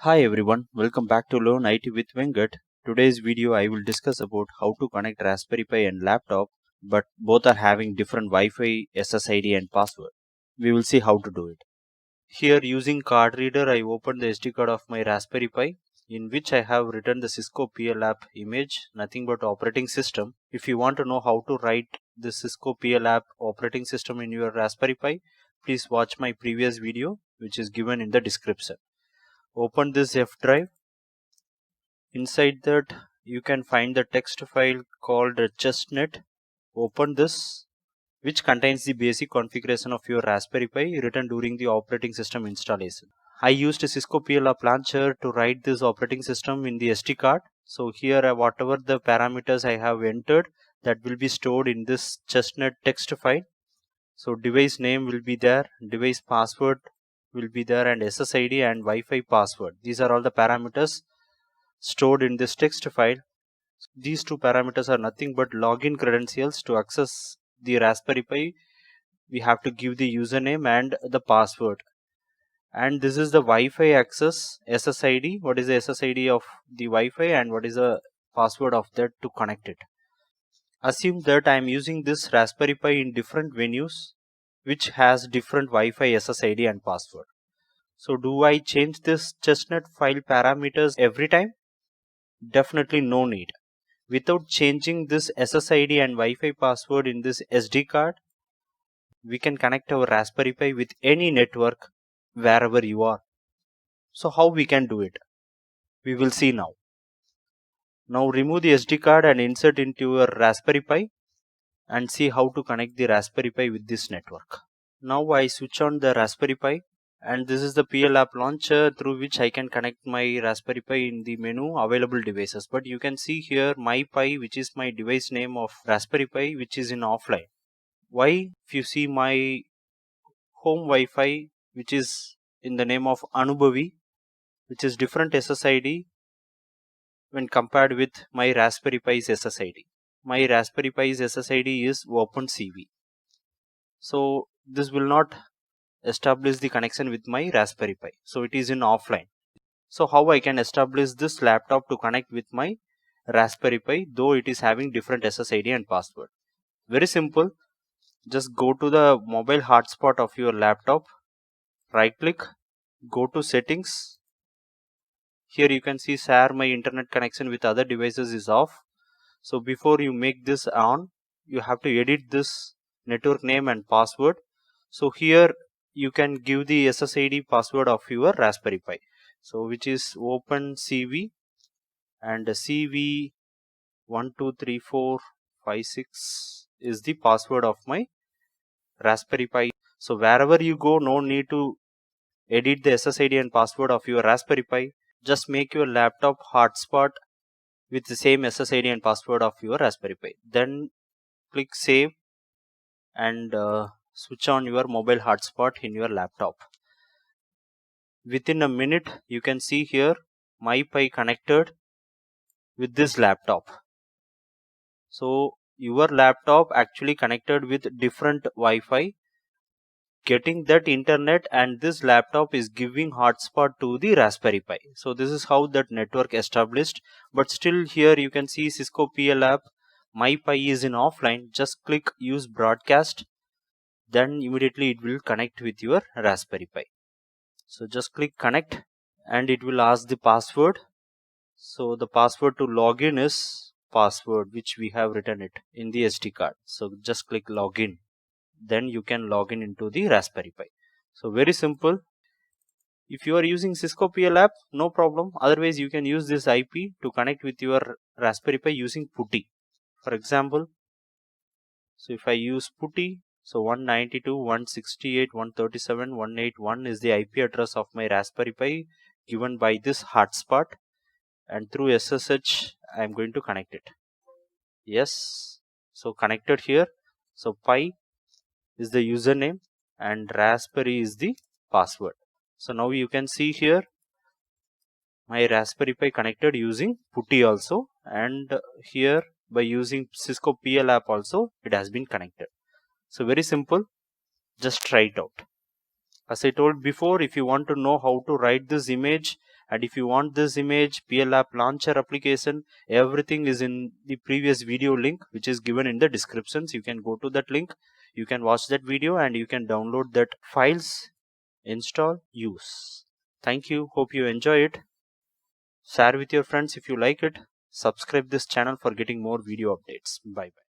Hi everyone, welcome back to Learn IT with Venkat. Today's video I will discuss about how to connect Raspberry Pi and laptop, but both are having different Wi-Fi SSID and password. We will see how to do it. Here using card reader I opened the SD card of my Raspberry Pi, in which I have written the CISCO PL app image, nothing but operating system. If you want to know how to write the CISCO PL app operating system in your Raspberry Pi, please watch my previous video which is given in the description. Open this F drive. Inside that you can find the text file called chestnut. Open this, which contains the basic configuration of your Raspberry Pi written during the operating system installation. I used a CISCO PL app launcher to write this operating system in the SD card. So here whatever the parameters I have entered, that will be stored in this chestnut text file. So device name will be there, device password will be there, and SSID and Wi-Fi password. These are all the parameters stored in this text file. These two parameters are nothing but login credentials. To access the Raspberry Pi, we have to give the username and the password. And this is the Wi-Fi access SSID. What is the SSID of the Wi-Fi and what is the password of that to connect it. Assume that I am using this Raspberry Pi in different venues which has different Wi-Fi SSID and password. So do I change this chestnut file parameters every time? Definitely no need. Without changing this SSID and Wi-Fi password in this SD card, we can connect our Raspberry Pi with any network wherever you are. So how we can do it? We will see now. Now remove the SD card and insert into your Raspberry Pi and see how to connect the Raspberry Pi with this network. Now I switch on the Raspberry Pi, and this is the PL app launcher through which I can connect my Raspberry Pi in the menu available devices. But you can see here my Pi, which is my device name of Raspberry Pi, which is in offline. Why? If you see my home Wi-Fi, which is in the name of Anubhavi, which is different SSID when compared with my Raspberry Pi's SSID. My Raspberry Pi's SSID is OpenCV. So this will not establish the connection with my Raspberry Pi. So it is in offline. So how I can establish this laptop to connect with my Raspberry Pi, though it is having different SSID and password? Very simple. Just go to the mobile hotspot of your laptop, right click, go to settings. Here you can see share my internet connection with other devices is off. So before you make this on, you have to edit this network name and password. So here you can give the SSID password of your Raspberry Pi. So which is OpenCV and CV123456 is the password of my Raspberry Pi. So wherever you go, no need to edit the SSID and password of your Raspberry Pi. Just make your laptop hotspot with the same SSID and password of your Raspberry Pi. Then click save and switch on your mobile hotspot in your laptop. Within a minute, you can see here my Pi connected with this laptop. So your laptop actually connected with different Wi-Fi, getting that internet, and this laptop is giving hotspot to the Raspberry Pi. So this is how that network established. But still here you can see CISCO PL app, my Pi is in offline. Just click use broadcast, then immediately it will connect with your Raspberry Pi. So just click connect and it will ask the password. So the password to login is password which we have written it in the SD card. So just click login, then you can log in into the Raspberry Pi. So very simple. If you are using CISCO PL app, no problem. Otherwise you can use this IP to connect with your Raspberry Pi using PUTTY. For example, so if I use PUTTY, so 192.168.137.181 is the IP address of my Raspberry Pi given by this hotspot, and through SSH I am going to connect it. Yes, so connected here. So Pi is the username and Raspberry is the password. So now you can see here my Raspberry Pi connected using PUTTY also, and here by using CISCO PL app also it has been connected. So very simple, just try it out. As I told before, if you want to know how to write this image And if you want this image, PL app launcher application, everything is in the previous video link which is given in the descriptions. You can go to that link, you can watch that video and you can download that files, install, use. Thank you. Hope you enjoy it. Share with your friends if you like it. Subscribe this channel for getting more video updates. Bye bye.